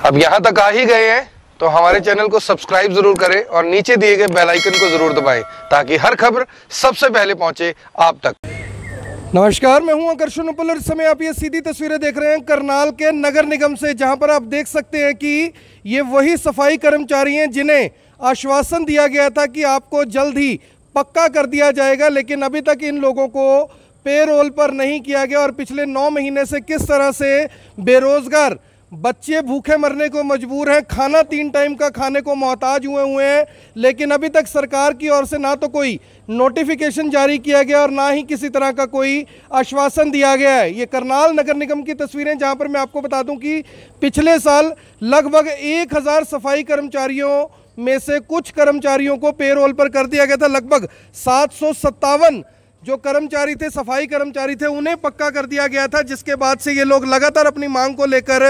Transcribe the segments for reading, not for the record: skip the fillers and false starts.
अब यहाँ तक आ ही गए हैं तो हमारे चैनल को सब्सक्राइब जरूर करें और नीचे दिए गए बेल आइकन को जरूर दबाएं ताकि हर खबर सबसे पहले पहुंचे आप तक। नमस्कार, मैं हूं आकर्षण उपल और इस समय आप ये सीधी तस्वीरें देख रहे हैं करनाल के नगर निगम से, जहां पर आप देख सकते हैं कि ये वही सफाई कर्मचारी हैं जिन्हें आश्वासन दिया गया था कि आपको जल्द ही पक्का कर दिया जाएगा, लेकिन अभी तक इन लोगों को पेरोल पर नहीं किया गया। और पिछले 9 महीने से किस तरह से बेरोजगार बच्चे भूखे मरने को मजबूर हैं, खाना 3 टाइम का खाने को मोहताज हुए हैं, लेकिन अभी तक सरकार की ओर से ना तो कोई नोटिफिकेशन जारी किया गया और ना ही किसी तरह का कोई आश्वासन दिया गया है। ये करनाल नगर निगम की तस्वीरें, जहां पर मैं आपको बता दूं कि पिछले साल लगभग 1000 सफाई कर्मचारियों में से कुछ कर्मचारियों को पेरोल पर कर दिया गया था। लगभग 757 जो कर्मचारी थे, सफाई कर्मचारी थे, उन्हें पक्का कर दिया गया था, जिसके बाद से ये लोग लगातार अपनी मांग को लेकर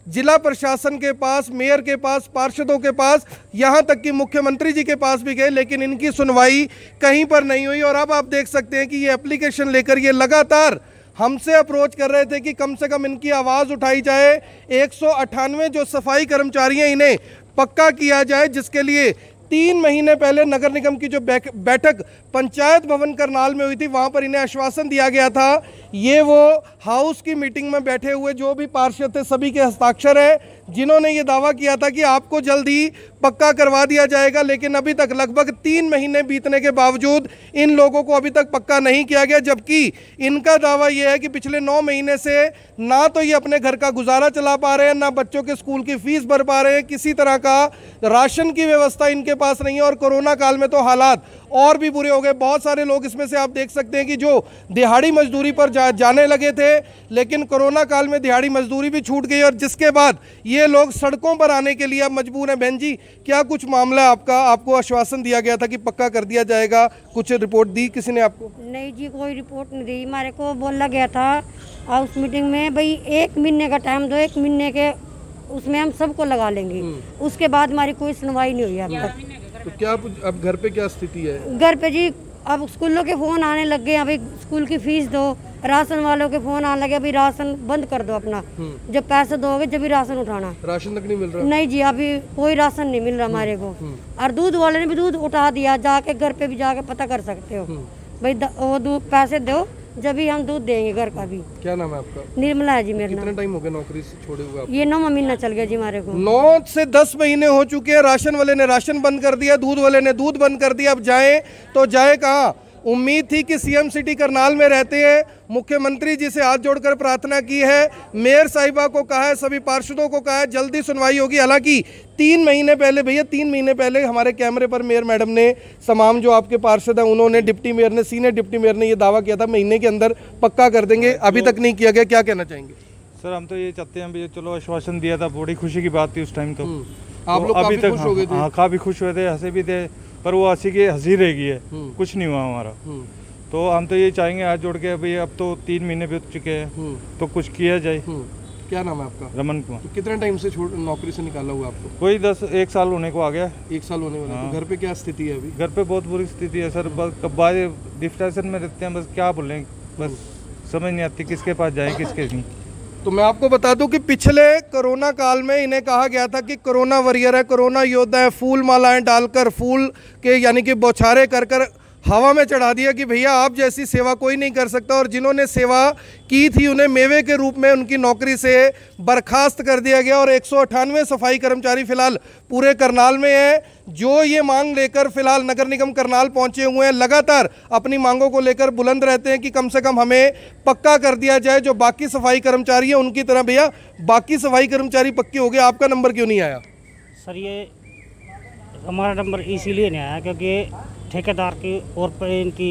जिला प्रशासन के पास, मेयर के पास, पार्षदों के पास, यहाँ तक कि मुख्यमंत्री जी के पास भी गए, लेकिन इनकी सुनवाई कहीं पर नहीं हुई। और अब आप देख सकते हैं कि ये एप्लीकेशन लेकर ये लगातार हमसे अप्रोच कर रहे थे कि कम से कम इनकी आवाज़ उठाई जाए, 198 जो सफाई कर्मचारी हैं इन्हें पक्का किया जाए, जिसके लिए 3 महीने पहले नगर निगम की जो बैठक पंचायत भवन करनाल में हुई थी, वहां पर इन्हें आश्वासन दिया गया था। ये वो हाउस की मीटिंग में बैठे हुए जो भी पार्षद थे सभी के हस्ताक्षर हैं, जिन्होंने ये दावा किया था कि आपको जल्दी पक्का करवा दिया जाएगा, लेकिन अभी तक लगभग 3 महीने बीतने के बावजूद इन लोगों को अभी तक पक्का नहीं किया गया। जबकि इनका दावा यह है कि पिछले 9 महीने से ना तो ये अपने घर का गुजारा चला पा रहे हैं, ना बच्चों के स्कूल की फीस भर पा रहे हैं, किसी तरह का राशन की व्यवस्था इनके पास नहीं है। और कोरोना काल में तो हालात और भी बुरे हो गए। बहुत सारे लोग इसमें से आप देख सकते हैं कि जो दिहाड़ी मजदूरी पर जाने लगे थे, लेकिन कोरोना काल में दिहाड़ी मजदूरी भी छूट गई और जिसके बाद ये लोग सड़कों पर आने के लिए अब मजबूर हैं। बहन जी, क्या कुछ मामला है आपका? आपको आश्वासन दिया गया था कि पक्का कर दिया जाएगा, कुछ रिपोर्ट दी किसी ने आपको? नहीं जी, कोई रिपोर्ट नहीं दी। हमारे को बोला गया था हाउस मीटिंग में, भाई 1 महीने का टाइम दो, 1 महीने के उसमें हम सबको लगा लेंगे। उसके बाद हमारी कोई सुनवाई नहीं हुई अब तक। तो क्या अब घर पे क्या स्थिति है? घर पे जी अब स्कूलों के फ़ोन आने लग गए, अभी स्कूल की फीस दो, राशन वालों के फ़ोन आने लगे, अभी राशन बंद कर दो अपना, जब पैसे दोगे जब भी राशन उठाना। राशन तक नहीं मिल रहा? नहीं जी, अभी कोई राशन नहीं मिल रहा हमारे को। और दूध वाले ने भी दूध उठा दिया, जाके घर पे भी जाके पता कर सकते हो भाई, वो दूध पैसे दो जब भी हम दूध देंगे घर का भी। क्या नाम है आपका? निर्मला है जी मेरा नाम। कितना टाइम हो गया नौकरी से छोड़े हुए आप? ये 9 महीना चल गया जी हमारे को। 9 से 10 महीने हो चुके हैं। राशन वाले ने राशन बंद कर दिया, दूध वाले ने दूध बंद कर दिया। अब जाए तो जाए कहाँ? उम्मीद थी कि सीएम सिटी करनाल में रहते हैं, मुख्यमंत्री जी से हाथ जोड़कर प्रार्थना की है, मेयर साहिबा को कहा है, सभी पार्षदों को कहा है, जल्दी सुनवाई होगी। हालांकि 3 महीने पहले, भैया 3 महीने पहले हमारे कैमरे पर मेयर मैडम ने, तमाम जो आपके पार्षद हैं उन्होंने, डिप्टी मेयर ने, सीनियर डिप्टी मेयर ने ये दावा किया था महीने के अंदर पक्का कर देंगे, अभी तक नहीं किया गया। क्या कहना चाहेंगे? सर हम तो ये चाहते हैं भैया, चलो आश्वासन दिया था, बड़ी खुशी की बात थी उस टाइम। तो आप लोग अभी तक खुश हो गए थे? हाँ, काफी खुश हुए थे, हंसे भी थे, पर वो हंसी की हंसी रह गई है, कुछ नहीं हुआ हमारा। तो हम तो ये चाहेंगे हाथ जोड़ के, अभी अब तो 3 महीने बीत चुके हैं, तो कुछ किया जाए। क्या नाम है आपका? रमन कुमार। तो कितने टाइम से नौकरी से निकाला हुआ आपको? कोई 1 साल होने को आ गया। 1 साल होने वाला। तो घर पे क्या स्थिति है अभी? घर पे बहुत बुरी स्थिति है सर, डिप्रेशन में रहते हैं, बस क्या बोलें, बस समझ नहीं आती किसके पास जाए किसके नहीं। तो मैं आपको बता दूं कि पिछले कोरोना काल में इन्हें कहा गया था कि कोरोना वॉरियर है, कोरोना योद्धा है, फूल मालाएं डालकर, फूल के यानी कि बौछारें कर कर हवा में चढ़ा दिया कि भैया आप जैसी सेवा कोई नहीं कर सकता। और जिन्होंने सेवा की थी उन्हें मेवे के रूप में उनकी नौकरी से बर्खास्त कर दिया गया। और 198 सफाई कर्मचारी फिलहाल पूरे करनाल में हैं, जो ये मांग लेकर फिलहाल नगर निगम करनाल पहुंचे हुए हैं। लगातार अपनी मांगों को लेकर बुलंद रहते हैं कि कम से कम हमें पक्का कर दिया जाए। जो बाकी सफाई कर्मचारी हैं उनकी तरह, भैया बाकी सफाई कर्मचारी पक्के हो गए, आपका नंबर क्यों नहीं आया? सर ये हमारा नंबर इसीलिए नहीं आया क्योंकि ठेकेदार की और इनकी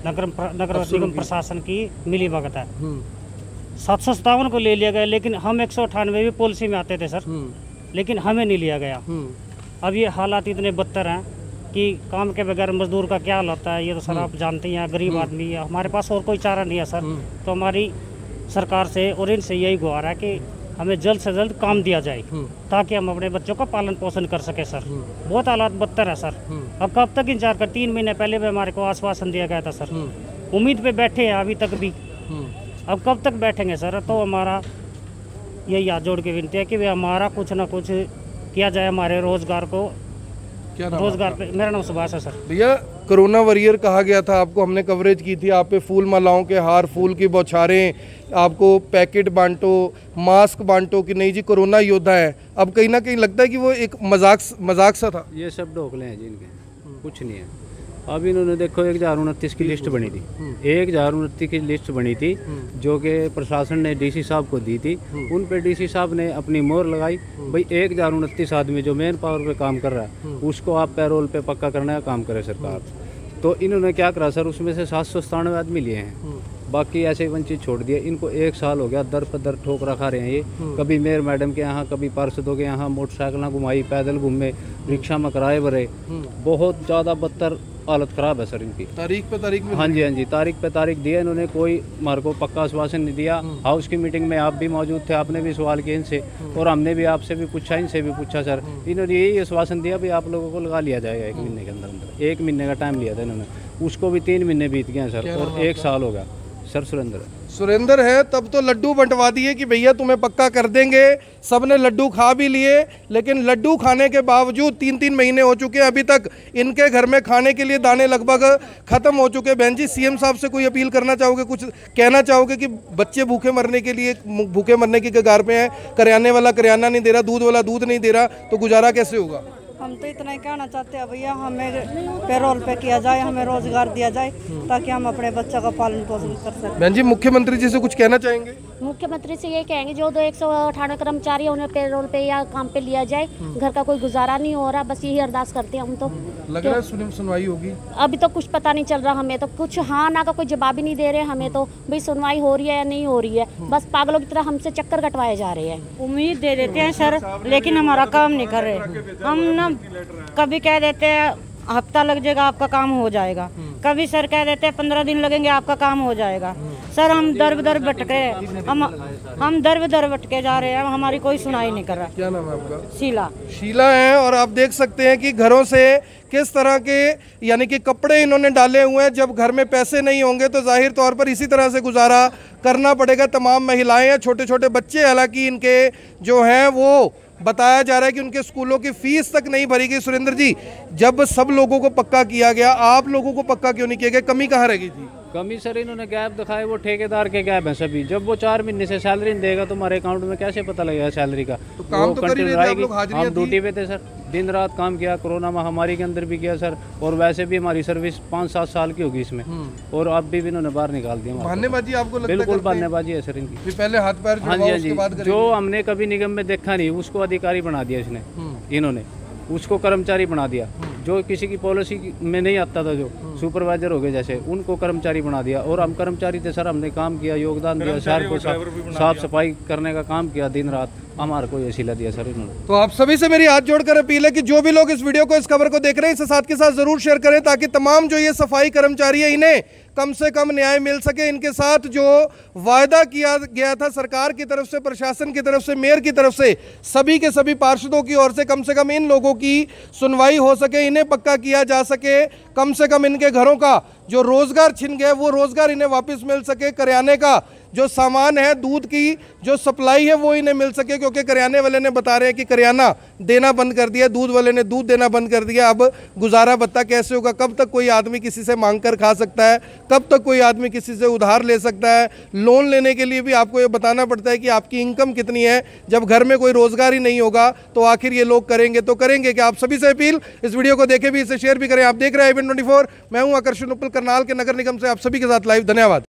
नगर निगम प्रशासन की मिली भगत है। 757 को ले लिया गया, लेकिन हम 198 भी पॉलिसी में आते थे सर, लेकिन हमें नहीं लिया गया। अब ये हालात इतने बदतर हैं कि काम के बगैर मजदूर का क्या हाल होता है, ये तो सर आप जानते हैं, गरीब आदमी है, हमारे पास और कोई चारा नहीं है सर। तो हमारी सरकार से और इनसे यही गुहार है कि हमें जल्द से जल्द काम दिया जाए ताकि हम अपने बच्चों का पालन पोषण कर सके सर। बहुत हालात बदतर है सर। अब कब तक इंतजार कर? 3 महीने पहले भी हमारे को आश्वासन दिया गया था सर, उम्मीद पे बैठे हैं अभी तक भी। अब कब तक बैठेंगे सर? तो हमारा यही हाथ जोड़ के विनती है कि वे हमारा कुछ ना कुछ किया जाए, हमारे रोजगार को। क्या नाम रोजगार पे मेरा नाम सुभाष है सर। भैया, कोरोना वॉरियर कहा गया था आपको, हमने कवरेज की थी, आप पे फूल मालाओं के हार, फूल की बौछारें, आपको पैकेट बांटो, मास्क बांटो कि नहीं जी कोरोना योद्धा है। अब कहीं ना कहीं लगता है कि वो एक मजाक सा था। ये सब ढोकले हैं जी इनके, कुछ नहीं है। अब इन्होंने देखो 1029 की लिस्ट बनी थी, 1029 की लिस्ट बनी थी जो कि प्रशासन ने डीसी साहब को दी थी। उन पे डीसी साहब ने अपनी मोहर लगाई, भाई 1029 आदमी जो मेन पावर पे काम कर रहा है उसको आप पैरोल पे पक्का करने का काम करे सरकार। तो इन्होंने क्या करा सर, उसमें से 797 आदमी लिए हैं, बाकी ऐसे ही वंचित छोड़ दिए। इनको 1 साल हो गया दर पर दर ठोकरा खा रहे हैं ये। कभी मेयर मैडम के यहाँ, कभी पार्षदों के यहाँ मोटरसाइकिल घुमाई, पैदल घूमे, रिक्शा में किराए भरे, बहुत ज़्यादा बदतर हालत ख़राब है सर इनकी। तारीख पे तारीख में, हाँ जी, तारीख पे तारीख दिया इन्होंने, कोई हमारे को पक्का आश्वासन नहीं दिया। हाउस की मीटिंग में आप भी मौजूद थे, आपने भी सवाल किए इनसे और हमने भी आपसे भी पूछा, इनसे भी पूछा सर। इन्होंने यही आश्वासन दिया भाई आप लोगों को लगा लिया जाएगा 1 महीने के अंदर। 1 महीने का टाइम लिया था इन्होंने, उसको भी 3 महीने बीत गए सर और 1 साल हो गया सर। सुरेंद्र है, तब तो लड्डू बंटवा दिए कि भैया तुम्हें पक्का कर देंगे। सबने लड्डू खा भी लिए, लेकिन लड्डू खाने के बावजूद 3-3 महीने हो चुके हैं, अभी तक इनके घर में खाने के लिए दाने लगभग खत्म हो चुके हैं। बहन जी, सीएम साहब से कोई अपील करना चाहोगे, कुछ कहना चाहोगे कि बच्चे भूखे मरने की कगार पे हैं, करियाने वाला करियाना नहीं दे रहा, दूध वाला दूध नहीं दे रहा, तो गुजारा कैसे होगा? हम तो इतना ही कहना चाहते हैं भैया, हमें पैरोल पे किया जाए, हमें रोजगार दिया जाए ताकि हम अपने बच्चों का पालन पोषण कर सकें। बहन जी, मुख्यमंत्री जी से कुछ कहना चाहेंगे? मुख्यमंत्री से ये कहेंगे जो 198 कर्मचारी है उन्हें पैरोल पे या काम पे लिया जाए, घर का कोई गुजारा नहीं हो रहा, बस यही अरदास करते हैं हम तो। लग रहा है सुनवाई होगी? अभी तो कुछ पता नहीं चल रहा, हमें तो कुछ हाँ ना का कोई जवाब ही नहीं दे रहे हमें तो, भाई सुनवाई हो रही है या नहीं हो रही है, बस पागलों की तरह हमसे चक्कर कटवाए जा रहे हैं। उम्मीद दे देते हैं सर, लेकिन हमारा काम नहीं कर रहे। हम ना कभी कह देते हैं हफ्ता लग जाएगा आपका काम हो जाएगा, कभी सर कह देते हैं 15 दिन लगेंगे आपका काम हो जाएगा। सर हम दर भटके, हम दर भटके जा रहे हैं, हमारी कोई सुनाई नहीं कर रहा। क्या नाम है आपका? शीला है। और आप देख सकते हैं कि घरों से किस तरह के यानी कि कपड़े इन्होंने डाले हुए हैं। जब घर में पैसे नहीं होंगे तो जाहिर तौर पर इसी तरह से गुजारा करना पड़ेगा। तमाम महिलाएं, छोटे छोटे बच्चे, हालांकि इनके जो हैं वो बताया जा रहा है कि उनके स्कूलों की फीस तक नहीं भरी गई। सुरेंद्र जी, जब सब लोगों को पक्का किया गया, आप लोगों को पक्का क्यों नहीं किया गया? कमी कहाँ रह गई थी? कमी सर इन्होंने गैप दिखाए, वो ठेकेदार के गैप हैं सभी। जब वो 4 महीने से सैलरी नहीं देगा तो हमारे अकाउंट में कैसे पता लगेगा सैलरी का? तो काम तो कर ही रहे थे आप लोग, हाजिरियां हम ड्यूटी पे थे सर, दिन रात काम किया, कोरोना महामारी के अंदर भी किया सर, और वैसे भी हमारी सर्विस 5-7 साल की होगी इसमें, और अब भी इन्होंने बाहर निकाल दिया। बहानेबाजी आपको लगता है? बिल्कुल बहानेबाजी है सर इनकी। पहले हाथ पैर हाँ जी, जो हमने कभी निगम में देखा नहीं उसको अधिकारी बना दिया इसने, इन्होंने उसको कर्मचारी बना दिया। जो किसी की पॉलिसी में नहीं आता था, जो सुपरवाइजर हो गए जैसे, उनको कर्मचारी बना दिया। और हम कर्मचारी थे सर, हमने काम किया, योगदान दिया, शहर को साफ सफाई करने का काम किया दिन रात, हमारे को ये सिला दिया सर इन्होंने। तो आप सभी से मेरी हाथ जोड़कर अपील है कि जो भी लोग इस वीडियो को, इस खबर को देख रहे हैं, इसे साथ के साथ जरूर शेयर करें ताकि तमाम जो ये सफाई कर्मचारी है इन्हें कम से कम न्याय मिल सके। इनके साथ जो वायदा किया गया था सरकार की तरफ से, प्रशासन की तरफ से, मेयर की तरफ से, सभी के सभी पार्षदों की ओर से कम इन लोगों की सुनवाई हो सके, इन्हें पक्का किया जा सके, कम से कम इनके घरों का जो रोजगार छिन गया वो रोजगार इन्हें वापस मिल सके, करियाने का जो सामान है, दूध की जो सप्लाई है वो इन्हें मिल सके। क्योंकि करियाने वाले ने बता रहे हैं कि करियाना देना बंद कर दिया, दूध वाले ने दूध देना बंद कर दिया। अब गुजारा भत्ता कैसे होगा? कब तक कोई आदमी किसी से मांग कर खा सकता है? कब तक कोई आदमी किसी से उधार ले सकता है? लोन लेने के लिए भी आपको ये बताना पड़ता है कि आपकी इनकम कितनी है। जब घर में कोई रोजगार ही नहीं होगा तो आखिर ये लोग करेंगे तो करेंगे क्या? आप सभी से अपील, इस वीडियो को देखें भी, इसे शेयर भी करें। आप देख रहे हैं IBN24, मैं हूं आकर्षण उपल, करनाल के नगर निगम से आप सभी के साथ लाइव। धन्यवाद।